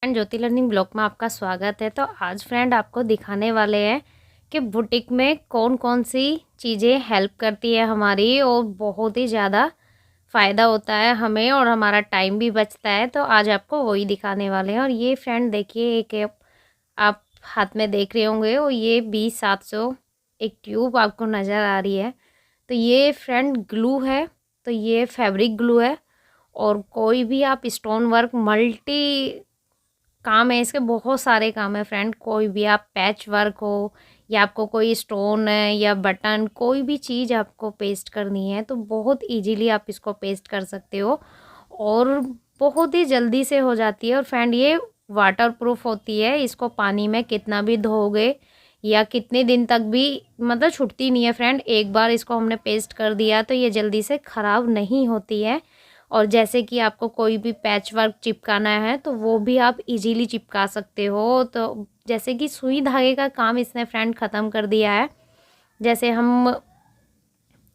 And Jyoti learning blog में आपका स्वागत है। तो आज फ्रेंड आपको दिखाने वाले हैं कि बुटीक में कौन कौन सी चीज़ें हेल्प करती है हमारी और बहुत ही ज़्यादा फ़ायदा होता है हमें और हमारा टाइम भी बचता है। तो आज आपको वही दिखाने वाले हैं। और ये फ्रेंड देखिए, एक आप हाथ में देख रहे होंगे और ये B700 एक ट्यूब आपको नज़र आ रही है। तो ये फ्रेंड ग्लू है। तो ये फैब्रिक ग्लू है और कोई भी आप स्टोन वर्क मल्टी काम है इसके, बहुत सारे काम है फ्रेंड। कोई भी आप पैच वर्क हो या आपको कोई स्टोन है या बटन, कोई भी चीज़ आपको पेस्ट करनी है तो बहुत इजीली आप इसको पेस्ट कर सकते हो और बहुत ही जल्दी से हो जाती है। और फ्रेंड ये वाटर प्रूफ होती है, इसको पानी में कितना भी धोगे या कितने दिन तक भी मतलब छूटती नहीं है फ्रेंड। एक बार इसको हमने पेस्ट कर दिया तो ये जल्दी से ख़राब नहीं होती है। और जैसे कि आपको कोई भी पैच वर्क चिपकाना है तो वो भी आप इजीली चिपका सकते हो। तो जैसे कि सुई धागे का काम इसने फ्रेंड ख़त्म कर दिया है। जैसे हम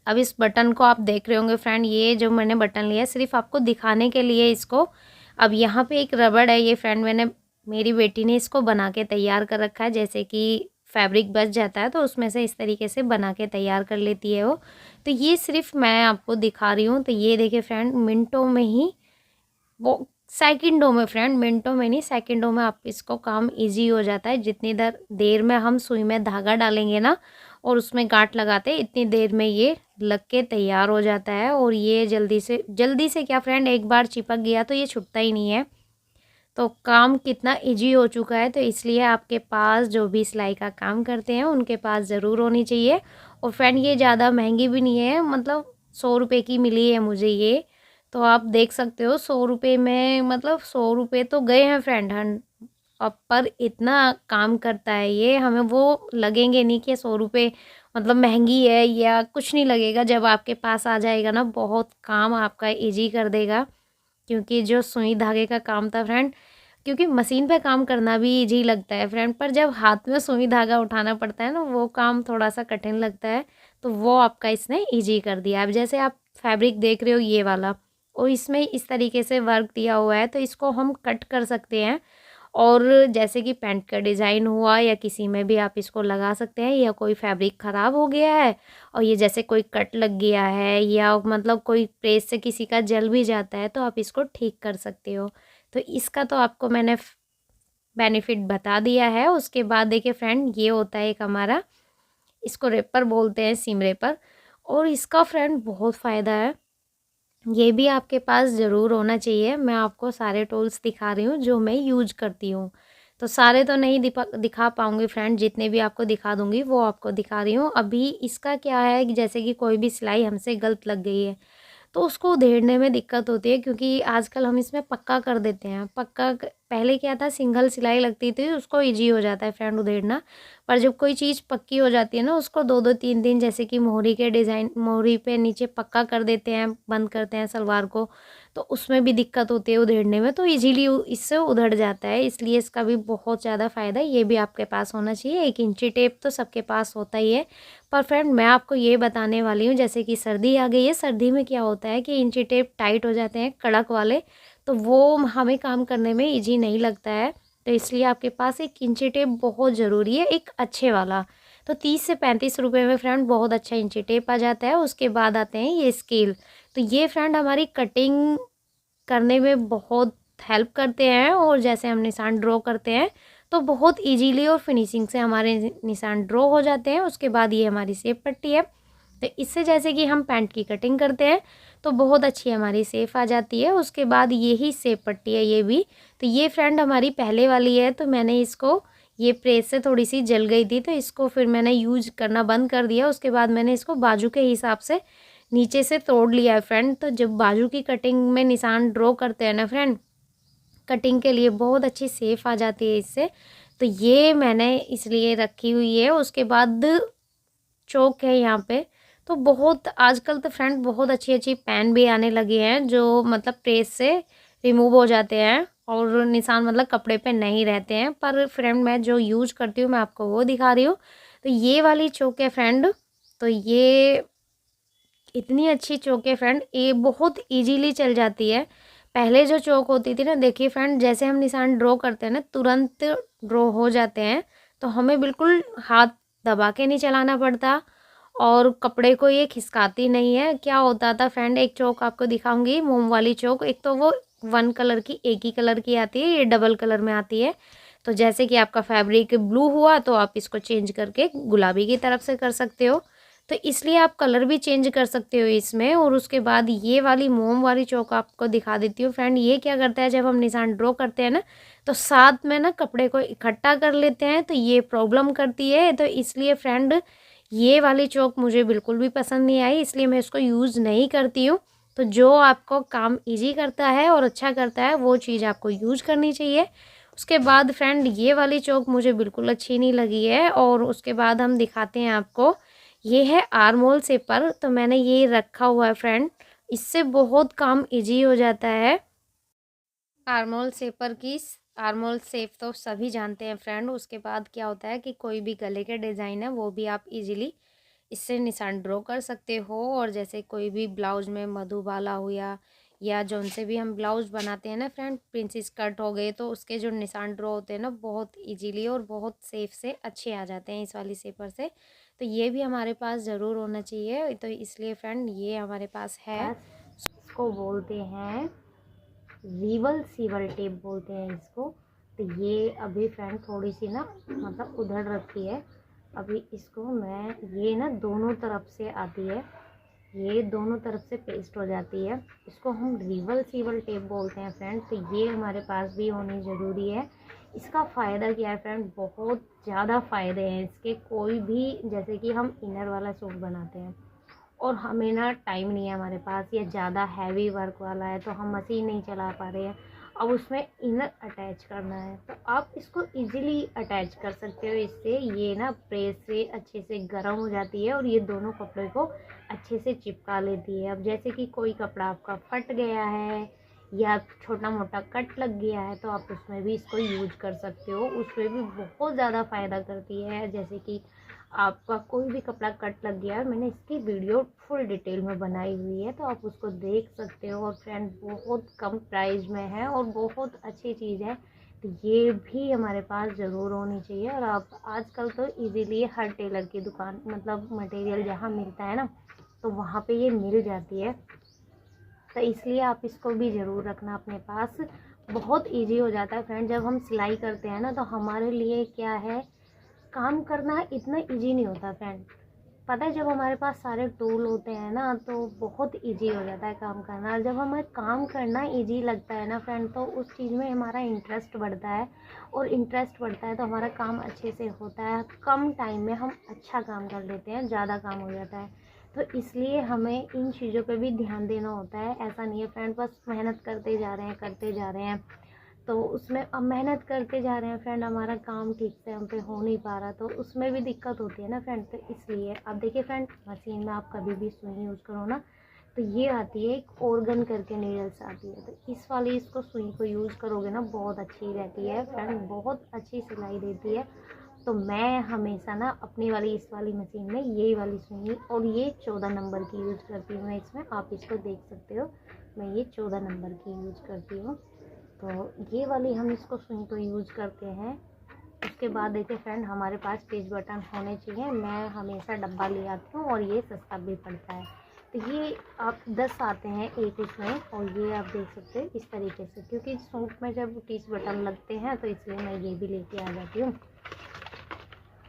अब इस बटन को आप देख रहे होंगे फ्रेंड, ये जो मैंने बटन लिया है सिर्फ आपको दिखाने के लिए इसको। अब यहाँ पे एक रबड़ है, ये फ्रेंड मेरी बेटी ने इसको बना के तैयार कर रखा है। जैसे कि फैब्रिक बच जाता है तो उसमें से इस तरीके से बना के तैयार कर लेती है वो। तो ये सिर्फ मैं आपको दिखा रही हूँ। तो ये देखिए फ्रेंड, मिनटों में ही वो सेकंडों में फ्रेंड, मिनटों में नहीं सेकंडों में आप इसको काम इजी हो जाता है। जितनी देर में हम सुई में धागा डालेंगे ना और उसमें गांठ लगाते हैं, इतनी देर में ये लग के तैयार हो जाता है। और ये जल्दी से क्या फ्रेंड, एक बार चिपक गया तो ये छूटता ही नहीं है। तो काम कितना इजी हो चुका है। तो इसलिए आपके पास जो भी सिलाई का काम करते हैं उनके पास ज़रूर होनी चाहिए। और फ्रेंड ये ज़्यादा महंगी भी नहीं है, मतलब 100 रुपये की मिली है मुझे ये। तो आप देख सकते हो 100 रुपये में, मतलब 100 रुपये तो गए हैं फ्रेंड। अब पर इतना काम करता है ये, हमें वो लगेंगे नहीं कि 100 रुपये मतलब महंगी है या कुछ नहीं लगेगा। जब आपके पास आ जाएगा ना, बहुत काम आपका ईजी कर देगा। क्योंकि जो सुई धागे का काम था फ्रेंड, क्योंकि मशीन पे काम करना भी इजी लगता है फ्रेंड, पर जब हाथ में सुई धागा उठाना पड़ता है ना, वो काम थोड़ा सा कठिन लगता है। तो वो आपका इसने इजी कर दिया। अब जैसे आप फैब्रिक देख रहे हो ये वाला, और इसमें इस तरीके से वर्क दिया हुआ है तो इसको हम कट कर सकते हैं। और जैसे कि पैंट का डिज़ाइन हुआ या किसी में भी आप इसको लगा सकते हैं। या कोई फैब्रिक ख़राब हो गया है और ये जैसे कोई कट लग गया है या मतलब कोई प्रेस से किसी का जल भी जाता है तो आप इसको ठीक कर सकते हो। तो इसका तो आपको मैंने बेनिफिट बता दिया है। उसके बाद देखिए फ्रेंड, ये होता है एक हमारा, इसको रेपर बोलते हैं, सीम रेपर। और इसका फ्रेंड बहुत फ़ायदा है, ये भी आपके पास ज़रूर होना चाहिए। मैं आपको सारे टूल्स दिखा रही हूँ जो मैं यूज करती हूँ। तो सारे तो नहीं दिखा पाऊँगी फ्रेंड, जितने भी आपको दिखा दूँगी वो आपको दिखा रही हूँ। अभी इसका क्या है कि जैसे कि कोई भी सिलाई हमसे गलत लग गई है तो उसको उधेड़ने में दिक्कत होती है, क्योंकि आजकल हम इसमें पक्का कर देते हैं। पहले क्या था, सिंगल सिलाई लगती थी, उसको इजी हो जाता है फ्रेंड उधेड़ना। पर जब कोई चीज़ पक्की हो जाती है ना, उसको 2-2 3-3, जैसे कि मोहरी के डिज़ाइन, मोहरी पे नीचे पक्का कर देते हैं, बंद करते हैं सलवार को, तो उसमें भी दिक्कत होती है उधेड़ने में। तो इजीली इससे उधड़ जाता है, इसलिए इसका भी बहुत ज़्यादा फ़ायदा है। ये भी आपके पास होना चाहिए। 1 इंची टेप तो सबके पास होता ही है। पर फ्रेंड मैं आपको ये बताने वाली हूँ, जैसे कि सर्दी आ गई है, सर्दी में क्या होता है कि इंची टेप टाइट हो जाते हैं कड़क वाले, तो वो हमें काम करने में इजी नहीं लगता है। तो इसलिए आपके पास 1 इंची टेप बहुत ज़रूरी है, एक अच्छे वाला। तो 30 से 35 रुपये में फ्रेंड बहुत अच्छा इंची टेप आ जाता है। उसके बाद आते हैं ये स्केल। तो ये फ्रेंड हमारी कटिंग करने में बहुत हेल्प करते हैं। और जैसे हम निशान ड्रॉ करते हैं तो बहुत इजीली और फिनिशिंग से हमारे निशान ड्रॉ हो जाते हैं। उसके बाद ये हमारी सेप पट्टी है। तो इससे जैसे कि हम पैंट की कटिंग करते हैं तो बहुत अच्छी हमारी सेप आ जाती है। उसके बाद यही सेप पट्टी है ये भी। तो ये फ्रेंड हमारी पहले वाली है, तो मैंने इसको, ये प्रेस से थोड़ी सी जल गई थी तो इसको फिर मैंने यूज करना बंद कर दिया। उसके बाद मैंने इसको बाजू के हिसाब से नीचे से तोड़ लिया है फ्रेंड। तो जब बाजू की कटिंग में निशान ड्रॉ करते हैं ना फ्रेंड, कटिंग के लिए बहुत अच्छी सेफ आ जाती है इससे। तो ये मैंने इसलिए रखी हुई है। उसके बाद चौक है यहाँ पे। तो बहुत आजकल तो फ्रेंड बहुत अच्छी अच्छी पेन भी आने लगे हैं जो मतलब प्रेस से रिमूव हो जाते हैं और निशान मतलब कपड़े पे नहीं रहते हैं। पर फ्रेंड मैं जो यूज करती हूँ मैं आपको वो दिखा रही हूँ। तो ये वाली चौक है फ्रेंड। तो ये इतनी अच्छी चौक है फ्रेंड, ये बहुत इजीली चल जाती है। पहले जो चौक होती थी ना, देखिए फ्रेंड, जैसे हम निशान ड्रॉ करते हैं ना, तुरंत ड्रॉ हो जाते हैं, तो हमें बिल्कुल हाथ दबा के नहीं चलाना पड़ता और कपड़े को ये खिसकाती नहीं है। क्या होता था फ्रेंड, एक चौक आपको दिखाऊंगी, मोम वाली चौक। एक तो वो वन कलर की, एक ही कलर की आती है, ये डबल कलर में आती है। तो जैसे कि आपका फैब्रिक ब्लू हुआ तो आप इसको चेंज करके गुलाबी की तरफ से कर सकते हो, तो इसलिए आप कलर भी चेंज कर सकते हो इसमें। और उसके बाद ये वाली मोम वाली चौक आपको दिखा देती हूँ फ्रेंड। ये क्या करता है, जब हम निशान ड्रॉ करते हैं ना, तो साथ में ना कपड़े को इकट्ठा कर लेते हैं, तो ये प्रॉब्लम करती है। तो इसलिए फ्रेंड ये वाली चौक मुझे बिल्कुल भी पसंद नहीं आई, इसलिए मैं इसको यूज़ नहीं करती हूँ। तो जो आपको काम ईजी करता है और अच्छा करता है वो चीज़ आपको यूज करनी चाहिए। उसके बाद फ्रेंड ये वाली चौक मुझे बिल्कुल अच्छी नहीं लगी है। और उसके बाद हम दिखाते हैं आपको, ये है आर्मोल शेपर। तो मैंने ये रखा हुआ है फ्रेंड, इससे बहुत काम इजी हो जाता है। आर्मोल शेपर की आर्मोल शेप तो सभी जानते हैं फ्रेंड। उसके बाद क्या होता है कि कोई भी गले के डिज़ाइन है वो भी आप इजीली इससे निशान ड्रॉ कर सकते हो। और जैसे कोई भी ब्लाउज में मधुबाला हुआ या जो उनसे भी हम ब्लाउज बनाते हैं ना फ्रेंड, प्रिंसेस कट हो गए, तो उसके जो निशान ड्रॉ होते हैं ना, बहुत इजीली और बहुत सेफ से अच्छे आ जाते हैं इस वाली शेपर से। तो ये भी हमारे पास ज़रूर होना चाहिए। तो इसलिए फ्रेंड ये हमारे पास है। इसको बोलते हैं रिवल सीवल टेप बोलते हैं इसको। तो ये अभी फ्रेंड थोड़ी सी ना मतलब उधड़ रखी है। अभी इसको मैं, ये ना दोनों तरफ से आती है, ये दोनों तरफ से पेस्ट हो जाती है। इसको हम रिवल सीवल टेप बोलते हैं फ्रेंड। तो ये हमारे पास भी होनी ज़रूरी है। इसका फ़ायदा क्या है फ्रेंड, बहुत ज़्यादा फ़ायदे हैं इसके। कोई भी, जैसे कि हम इनर वाला सूट बनाते हैं और हमें ना टाइम नहीं है हमारे पास, या ज़्यादा हैवी वर्क वाला है तो हम मशीन नहीं चला पा रहे हैं, अब उसमें इनर अटैच करना है, तो आप इसको इजीली अटैच कर सकते हो इससे। ये ना प्रेस से अच्छे से गर्म हो जाती है और ये दोनों कपड़े को अच्छे से चिपका लेती है। अब जैसे कि कोई कपड़ा आपका फट गया है या छोटा मोटा कट लग गया है, तो आप उसमें भी इसको यूज कर सकते हो, उसमें भी बहुत ज़्यादा फ़ायदा करती है। जैसे कि आपका कोई भी कपड़ा कट लग गया है, मैंने इसकी वीडियो फुल डिटेल में बनाई हुई है, तो आप उसको देख सकते हो। और फ्रेंड बहुत कम प्राइस में है और बहुत अच्छी चीज़ है, तो ये भी हमारे पास ज़रूर होनी चाहिए। और आप आजकल तो इजीली हर टेलर की दुकान, मतलब मटेरियल जहाँ मिलता है ना, तो वहाँ पे ये मिल जाती है। तो इसलिए आप इसको भी ज़रूर रखना अपने पास, बहुत इजी हो जाता है फ्रेंड। जब हम सिलाई करते हैं ना, तो हमारे लिए क्या है, काम करना इतना इजी नहीं होता फ्रेंड। पता है, जब हमारे पास सारे टूल होते हैं ना, तो बहुत इजी हो जाता है काम करना। और जब हमें काम करना इजी लगता है ना फ्रेंड, तो उस चीज़ में हमारा इंटरेस्ट बढ़ता है, और इंटरेस्ट बढ़ता है तो हमारा काम अच्छे से होता है। कम टाइम में हम अच्छा काम कर लेते हैं, ज़्यादा काम हो जाता है। तो इसलिए हमें इन चीज़ों पे भी ध्यान देना होता है। ऐसा नहीं है फ्रेंड बस मेहनत करते जा रहे हैं करते जा रहे हैं, तो उसमें अब मेहनत करते जा रहे हैं फ्रेंड, हमारा काम ठीक से हम पे हो नहीं पा रहा, तो उसमें भी दिक्कत होती है ना फ्रेंड। तो इसलिए अब देखिए फ्रेंड, मशीन में आप कभी भी सुई यूज़ करो ना, तो ये आती है एक ऑर्गन करके नीडल्स आती है, तो इस वाली इसको सुई को यूज़ करोगे ना, बहुत अच्छी रहती है फ्रेंड, बहुत अच्छी सिलाई देती है। तो मैं हमेशा ना अपनी वाली इस वाली मशीन में यही वाली सुई, और ये 14 नंबर की यूज़ करती हूँ मैं इसमें, आप इसको देख सकते हो, मैं ये 14 नंबर की यूज़ करती हूँ। तो ये वाली हम इसको सुई को यूज़ करते हैं। उसके बाद देखिए फ्रेंड, हमारे पास पेज बटन होने चाहिए। मैं हमेशा डब्बा ले आती हूँ और ये सस्ता भी पड़ता है। तो ये आप 10 आते हैं एक उसमें, और ये आप देख सकते हैं इस तरीके से, क्योंकि सूट में जब पेज बटन लगते हैं तो इसलिए मैं ये भी लेके आ जाती हूँ।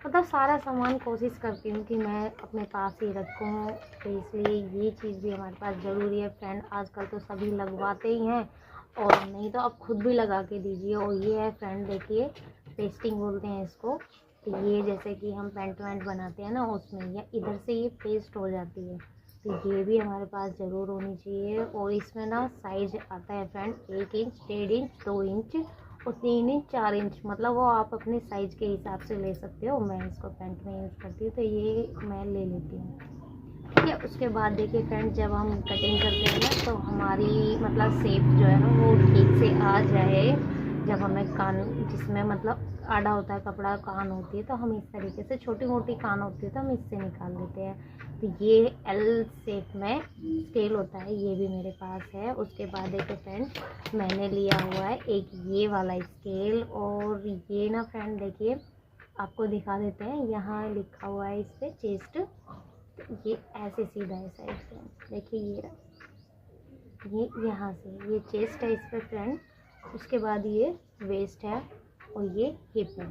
मतलब सारा सामान कोशिश करती हूँ कि मैं अपने पास ही रखूँ, तो इसलिए ये चीज़ भी हमारे पास ज़रूरी है फ्रेंड। आजकल तो सभी लगवाते ही हैं, और नहीं तो आप खुद भी लगा के दीजिए। और ये है फ्रेंड, देखिए पेस्टिंग बोलते हैं इसको। तो ये जैसे कि हम पेंट वेंट बनाते हैं ना, उसमें या इधर से ये पेस्ट हो जाती है, तो ये भी हमारे पास ज़रूर होनी चाहिए। और इसमें ना साइज आता है फ्रेंड, 1 इंच, 1.5 इंच, 2 इंच और 3 इंच, 4 इंच, मतलब वो आप अपने साइज़ के हिसाब से ले सकते हो। मैं इसको पैंट में यूज़ करती हूँ, तो ये मैं ले लेती हूँ, ठीक है। उसके बाद देखिए फ्रेंड, जब हम कटिंग करते हैं ना, तो हमारी मतलब शेप जो है ना वो ठीक से आ जाए। जब हमें कान, जिसमें मतलब आड़ा होता है कपड़ा, कान होती है, तो हम इस तरीके से, छोटी मोटी कान होती है तो हम इससे निकाल लेते हैं। तो ये एल शेप में स्केल होता है, ये भी मेरे पास है। उसके बाद देखिए फ्रेंड मैंने लिया हुआ है एक ये वाला स्केल, और ये ना फ्रेंड देखिए आपको दिखा देते हैं, यहाँ लिखा हुआ है इस पर चेस्ट। ये ऐसे सीधा है साइड से, देखिए ये यहाँ से ये चेस्ट है इस पर फ्रेंड। उसके बाद ये वेस्ट है और ये हिप है।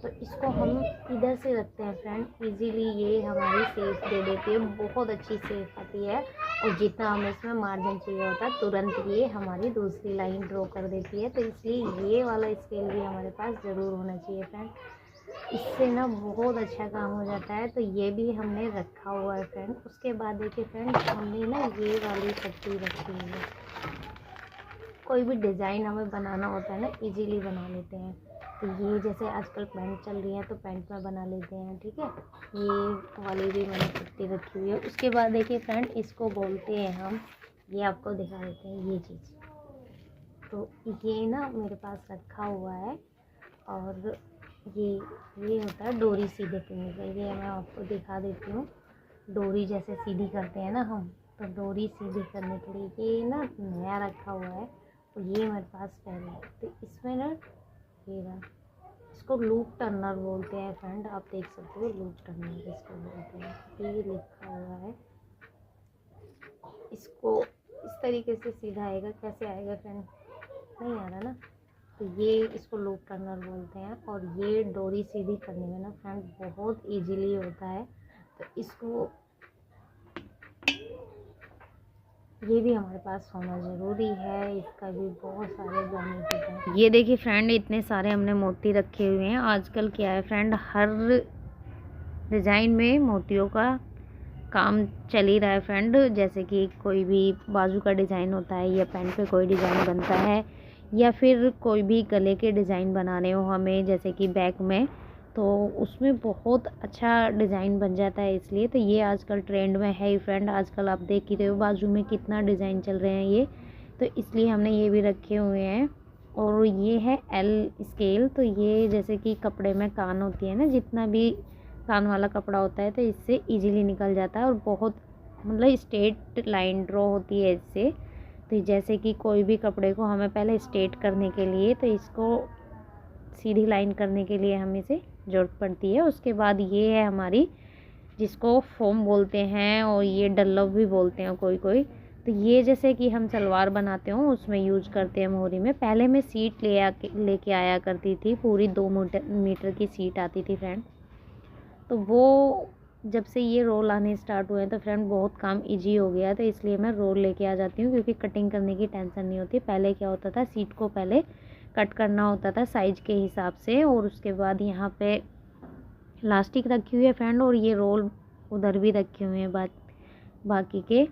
तो इसको हम इधर से रखते हैं फ्रेंड, इजीली ये हमारी शेप दे देती है, बहुत अच्छी शेप आती है। और जितना हमें इसमें मार्जिन चाहिए होता है तुरंत ये हमारी दूसरी लाइन ड्रॉ कर देती है। तो इसलिए ये वाला स्केल भी हमारे पास ज़रूर होना चाहिए फ्रेंड, इससे ना बहुत अच्छा काम हो जाता है। तो ये भी हमने रखा हुआ है फ्रेंड। उसके बाद देखिए फ्रेंड हमने ना ये वाली पट्टी रखी हुई है, कोई भी डिज़ाइन हमें बनाना होता है ना इजीली बना लेते हैं। तो ये जैसे आजकल पैंट चल रही है तो पैंट में बना लेते हैं, ठीक है। ये वाली भी मैंने पट्टी रखी हुई है। उसके बाद देखिए फ्रेंड इसको बोलते हैं हम, ये आपको दिखा देते हैं ये चीज़। तो ये ना मेरे पास रखा हुआ है, और ये होता है डोरी सीधे करने का। ये मैं आपको दिखा देती हूँ, डोरी जैसे सीधी करते हैं ना हम, तो डोरी सीधी करने के लिए ये ना नया रखा हुआ है, और ये मेरे पास पहले है। तो इसमें ना ये रहा, इसको लूप टर्नर बोलते हैं फ्रेंड, आप देख सकते हो लूप टर्नर इसको बोलते हैं। ये लिखा हुआ है, इसको इस तरीके से सीधा आएगा, कैसे आएगा फ्रेंड नहीं आ रहा ना। तो ये इसको लूप टर्नर बोलते हैं, और ये डोरी सीधी करने में ना फ्रेंड बहुत इजीली होता है। तो इसको ये भी हमारे पास होना ज़रूरी है, इसका भी बहुत सारे बेनिफिट हैं। ये देखिए फ्रेंड इतने सारे हमने मोती रखे हुए हैं। आजकल क्या है फ्रेंड, हर डिज़ाइन में मोतियों का काम चल ही रहा है फ्रेंड। जैसे कि कोई भी बाजू का डिज़ाइन होता है, या पैंट पे कोई डिज़ाइन बनता है, या फिर कोई भी गले के डिज़ाइन बनाने हो हमें, जैसे कि बैक में, तो उसमें बहुत अच्छा डिज़ाइन बन जाता है। इसलिए तो ये आजकल ट्रेंड में है ही फ्रेंड। आजकल आप देख ही रहे हो बाजू में कितना डिज़ाइन चल रहे हैं ये, तो इसलिए हमने ये भी रखे हुए हैं। और ये है एल स्केल। तो ये जैसे कि कपड़े में कान होती है ना, जितना भी कान वाला कपड़ा होता है तो इससे इजीली निकल जाता है, और बहुत मतलब स्ट्रेट लाइन ड्रॉ होती है इससे। तो जैसे कि कोई भी कपड़े को हमें पहले स्ट्रेट करने के लिए, तो इसको सीधी लाइन करने के लिए हमें इसे ज़रूरत पड़ती है। उसके बाद ये है हमारी, जिसको फोम बोलते हैं, और ये डल्लव भी बोलते हैं कोई कोई। तो ये जैसे कि हम सलवार बनाते हो उसमें यूज करते हैं मोहरी में। पहले मैं सीट लेके आया करती थी, पूरी 2 मीटर की सीट आती थी फ्रेंड। तो वो जब से ये रोल आने स्टार्ट हुए हैं तो फ्रेंड बहुत काम इजी हो गया, तो इसलिए मैं रोल लेके आ जाती हूँ, क्योंकि कटिंग करने की टेंशन नहीं होती। पहले क्या होता था, सीट को पहले कट करना होता था साइज के हिसाब से, और उसके बाद यहाँ पे इलास्टिक रखी हुई है फ्रेंड, और ये रोल उधर भी रखे हुए हैं बाकी के।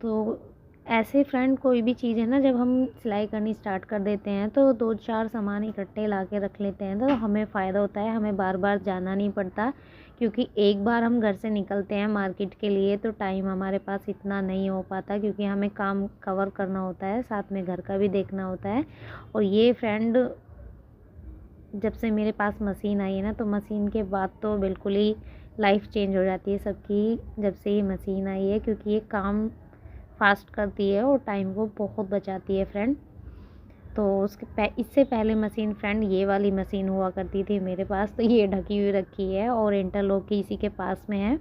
तो ऐसे फ्रेंड कोई भी चीज़ है ना, जब हम सिलाई करनी स्टार्ट कर देते हैं तो 2-4 सामान इकट्ठे ला के रख लेते हैं, तो हमें फ़ायदा होता है, हमें बार बार जाना नहीं पड़ता। क्योंकि एक बार हम घर से निकलते हैं मार्केट के लिए तो टाइम हमारे पास इतना नहीं हो पाता, क्योंकि हमें काम कवर करना होता है, साथ में घर का भी देखना होता है। और ये फ्रेंड जब से मेरे पास मशीन आई है ना, तो मशीन के बाद तो बिल्कुल ही लाइफ चेंज हो जाती है सबकी, जब से ये मशीन आई है, क्योंकि ये काम फास्ट करती है और टाइम को बहुत बचाती है फ्रेंड। तो इससे पहले मशीन फ्रेंड ये वाली मशीन हुआ करती थी मेरे पास, तो ये ढकी हुई रखी है, और इंटरलॉक की इसी के पास में है।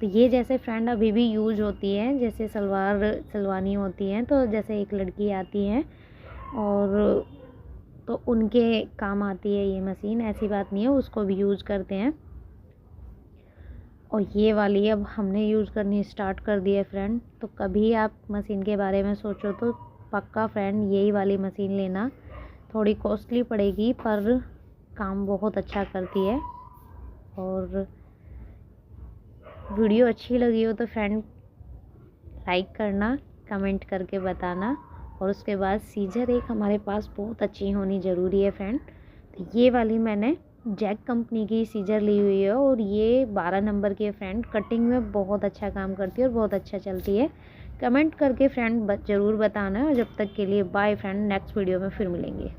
तो ये जैसे फ्रेंड अभी भी यूज होती है, जैसे सलवार सिलवानी होती हैं, तो जैसे एक लड़की आती है और तो उनके काम आती है ये मशीन, ऐसी बात नहीं है, उसको भी यूज़ करते हैं। और ये वाली अब हमने यूज़ करनी स्टार्ट कर दी है फ्रेंड। तो कभी आप मशीन के बारे में सोचो तो पक्का फ्रेंड यही वाली मशीन लेना। थोड़ी कॉस्टली पड़ेगी पर काम बहुत अच्छा करती है। और वीडियो अच्छी लगी हो तो फ्रेंड लाइक करना, कमेंट करके बताना। और उसके बाद सीजर एक हमारे पास बहुत अच्छी होनी ज़रूरी है फ्रेंड। तो ये वाली मैंने जैक कंपनी की सीजर ली हुई है, और ये 12 नंबर की है फ्रेंड। कटिंग में बहुत अच्छा काम करती है और बहुत अच्छा चलती है। कमेंट करके फ्रेंड ज़रूर बताना। और जब तक के लिए बाय फ्रेंड, नेक्स्ट वीडियो में फिर मिलेंगे।